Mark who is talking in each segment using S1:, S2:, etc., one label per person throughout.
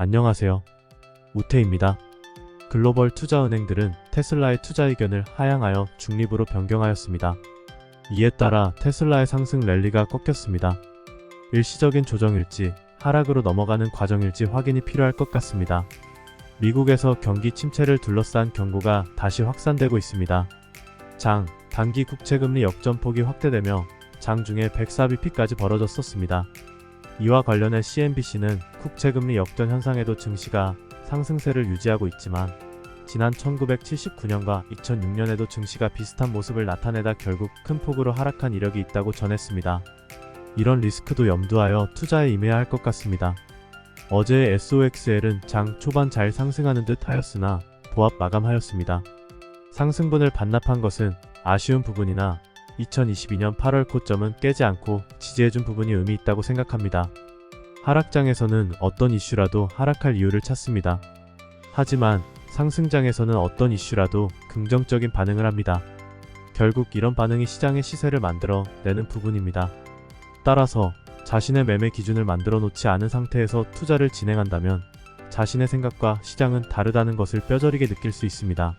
S1: 안녕하세요. 우태입니다. 글로벌 투자은행들은 테슬라의 투자 의견을 하향하여 중립으로 변경하였습니다. 이에 따라 테슬라의 상승 랠리가 꺾였습니다. 일시적인 조정일지 하락으로 넘어가는 과정일지 확인이 필요할 것 같습니다. 미국에서 경기 침체를 둘러싼 경고가 다시 확산되고 있습니다. 단기 국채금리 역전폭이 확대되며 장중에 104bp까지 벌어졌었습니다. 이와 관련해 CNBC는 국채금리 역전 현상에도 증시가 상승세를 유지하고 있지만 지난 1979년과 2006년에도 증시가 비슷한 모습을 나타내다 결국 큰 폭으로 하락한 이력이 있다고 전했습니다. 이런 리스크도 염두하여 투자에 임해야 할 것 같습니다. 어제의 SOXL은 장 초반 잘 상승하는 듯 하였으나 보합 마감하였습니다. 상승분을 반납한 것은 아쉬운 부분이나 2022년 8월 고점은 깨지 않고 지지해준 부분이 의미 있다고 생각합니다. 하락장에서는 어떤 이슈라도 하락할 이유를 찾습니다. 하지만 상승장에서는 어떤 이슈라도 긍정적인 반응을 합니다. 결국 이런 반응이 시장의 시세를 만들어 내는 부분입니다. 따라서 자신의 매매 기준을 만들어 놓지 않은 상태에서 투자를 진행한다면 자신의 생각과 시장은 다르다는 것을 뼈저리게 느낄 수 있습니다.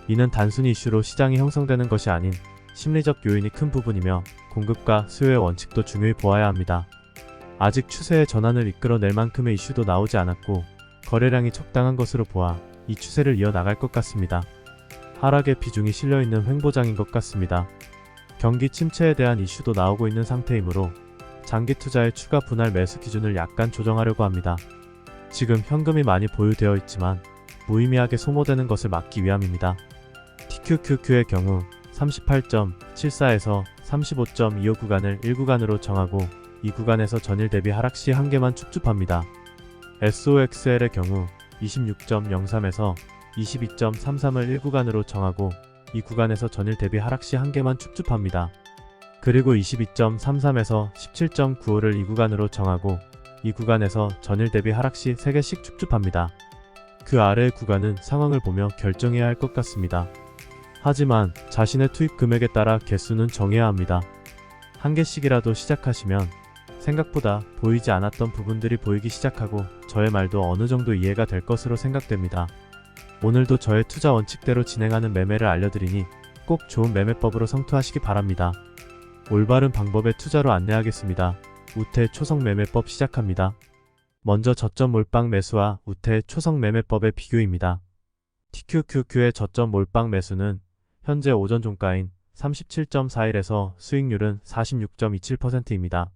S1: 이는 단순히 이슈로 시장이 형성되는 것이 아닌 심리적 요인이 큰 부분이며 공급과 수요의 원칙도 중요히 보아야 합니다. 아직 추세의 전환을 이끌어낼 만큼의 이슈도 나오지 않았고 거래량이 적당한 것으로 보아 이 추세를 이어나갈 것 같습니다. 하락의 비중이 실려있는 횡보장인 것 같습니다. 경기 침체에 대한 이슈도 나오고 있는 상태이므로 장기 투자의 추가 분할 매수 기준을 약간 조정하려고 합니다. 지금 현금이 많이 보유되어 있지만 무의미하게 소모되는 것을 막기 위함입니다. TQQQ의 경우 38.74에서 35.25 구간을 1구간으로 정하고 이 구간에서 전일 대비 하락 시 한계만 축줍합니다. SOXL의 경우 26.03에서 22.33을 1구간으로 정하고 이 구간에서 전일 대비 하락 시 한계만 축줍합니다. 그리고 22.33에서 17.95를 이 구간으로 정하고 이 구간에서 전일 대비 하락 시 3개씩 축줍합니다. 그 아래의 구간은 상황을 보며 결정해야 할 것 같습니다. 하지만 자신의 투입 금액에 따라 개수는 정해야 합니다. 한 개씩이라도 시작하시면 생각보다 보이지 않았던 부분들이 보이기 시작하고 저의 말도 어느 정도 이해가 될 것으로 생각됩니다. 오늘도 저의 투자 원칙대로 진행하는 매매를 알려드리니 꼭 좋은 매매법으로 성투하시기 바랍니다. 올바른 방법의 투자로 안내하겠습니다. 우태 초성 매매법 시작합니다. 먼저 저점 몰빵 매수와 우태 초성 매매법의 비교입니다. TQQQ의 저점 몰빵 매수는 현재 오전 종가인 37.41에서 수익률은 46.27%입니다.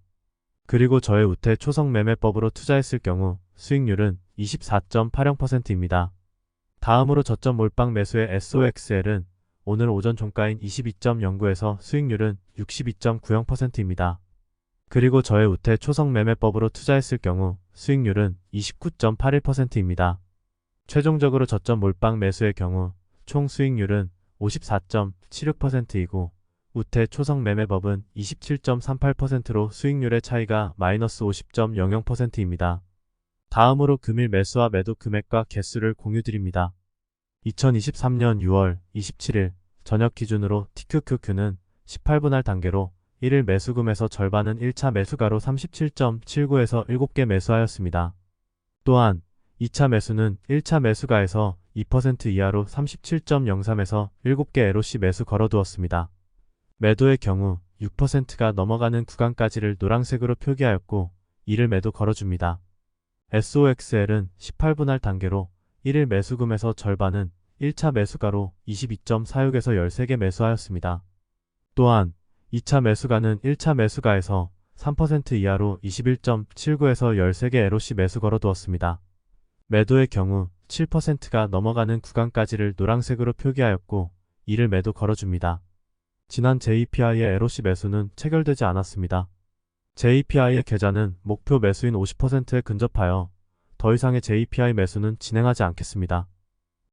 S1: 그리고 저의 우태 초성 매매법으로 투자했을 경우 수익률은 24.80%입니다. 다음으로 저점 몰빵 매수의 SOXL은 오늘 오전 종가인 22.09에서 수익률은 62.90%입니다. 그리고 저의 우태 초성 매매법으로 투자했을 경우 수익률은 29.81%입니다. 최종적으로 저점 몰빵 매수의 경우 총 수익률은 54.76%이고 우태 초성 매매법은 27.38%로 수익률의 차이가 마이너스 50.00%입니다. 다음으로 금일 매수와 매도 금액과 개수를 공유드립니다. 2023년 6월 27일 저녁 기준으로 TQQQ는 18분할 단계로 1일 매수금에서 절반은 1차 매수가로 37.79에서 7개 매수하였습니다. 또한 2차 매수는 1차 매수가에서 2% 이하로 37.03에서 7개 LOC 매수 걸어두었습니다. 매도의 경우 6%가 넘어가는 구간까지를 노란색으로 표기하였고 이를 매도 걸어줍니다. SOXL은 18분할 단계로 1일 매수금에서 절반은 1차 매수가로 22.46에서 13개 매수하였습니다. 또한 2차 매수가는 1차 매수가에서 3% 이하로 21.79에서 13개 LOC 매수 걸어두었습니다. 매도의 경우 7%가 넘어가는 구간까지를 노란색으로 표기하였고 이를 매도 걸어줍니다. 지난 JPI의 LOC 매수는 체결되지 않았습니다. JPI의 계좌는 목표 매수인 50%에 근접하여 더 이상의 JPI 매수는 진행하지 않겠습니다.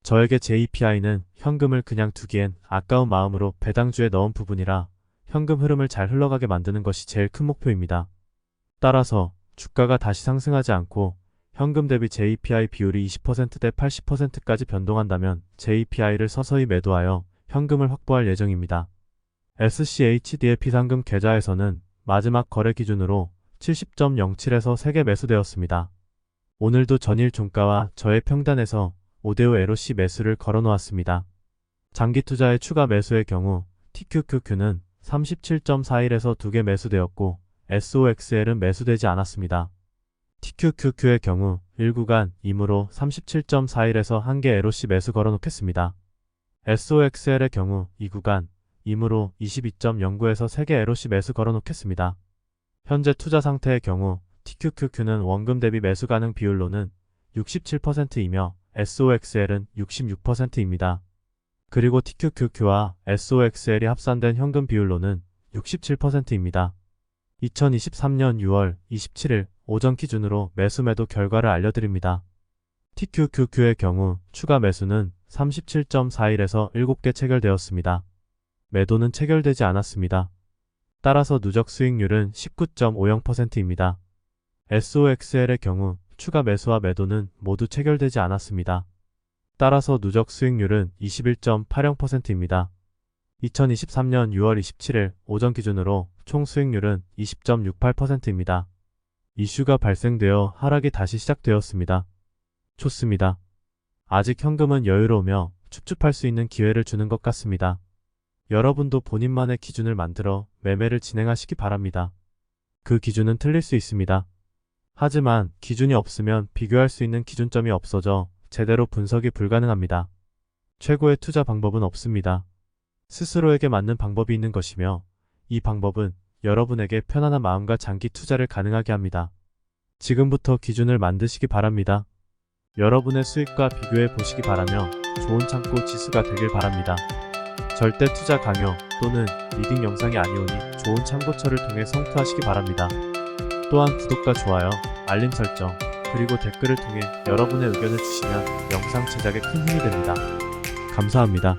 S1: 저에게 JPI는 현금을 그냥 두기엔 아까운 마음으로 배당주에 넣은 부분이라 현금 흐름을 잘 흘러가게 만드는 것이 제일 큰 목표입니다. 따라서 주가가 다시 상승하지 않고 현금 대비 JPI 비율이 20%대 80%까지 변동한다면 JPI를 서서히 매도하여 현금을 확보할 예정입니다. SCHD의 비상금 계좌에서는 마지막 거래 기준으로 70.07에서 3개 매수되었습니다. 오늘도 전일 종가와 저의 평단에서 5대5 LOC 매수를 걸어 놓았습니다. 장기 투자의 추가 매수의 경우 TQQQ는 37.41에서 2개 매수되었고 SOXL은 매수되지 않았습니다. TQQQ의 경우 1구간 이므로 37.41에서 1개 LOC 매수 걸어 놓겠습니다. SOXL의 경우 2구간 이므로 22.09에서 3개 LOC 매수 걸어 놓겠습니다. 현재 투자 상태의 경우 TQQQ는 원금 대비 매수 가능 비율로는 67%이며 SOXL은 66%입니다. 그리고 TQQQ와 SOXL이 합산된 현금 비율로는 67%입니다. 2023년 6월 27일 오전 기준으로 매수 매도 결과를 알려드립니다. TQQQ의 경우 추가 매수는 37.41에서 7개 체결되었습니다. 매도는 체결되지 않았습니다. 따라서 누적 수익률은 19.50%입니다. SOXL의 경우 추가 매수와 매도는 모두 체결되지 않았습니다. 따라서 누적 수익률은 21.80%입니다. 2023년 6월 27일 오전 기준으로 총 수익률은 20.68%입니다. 이슈가 발생되어 하락이 다시 시작되었습니다. 좋습니다. 아직 현금은 여유로우며 춥춥할 수 있는 기회를 주는 것 같습니다. 여러분도 본인만의 기준을 만들어 매매를 진행하시기 바랍니다. 그 기준은 틀릴 수 있습니다. 하지만 기준이 없으면 비교할 수 있는 기준점이 없어져 제대로 분석이 불가능합니다. 최고의 투자 방법은 없습니다. 스스로에게 맞는 방법이 있는 것이며 이 방법은 여러분에게 편안한 마음과 장기 투자를 가능하게 합니다. 지금부터 기준을 만드시기 바랍니다. 여러분의 수익과 비교해 보시기 바라며 좋은 참고 지수가 되길 바랍니다. 절대 투자 강요 또는 리딩 영상이 아니오니 좋은 참고처를 통해 성투하시기 바랍니다. 또한 구독과 좋아요, 알림 설정, 그리고 댓글을 통해 여러분의 의견을 주시면 영상 제작에 큰 힘이 됩니다. 감사합니다.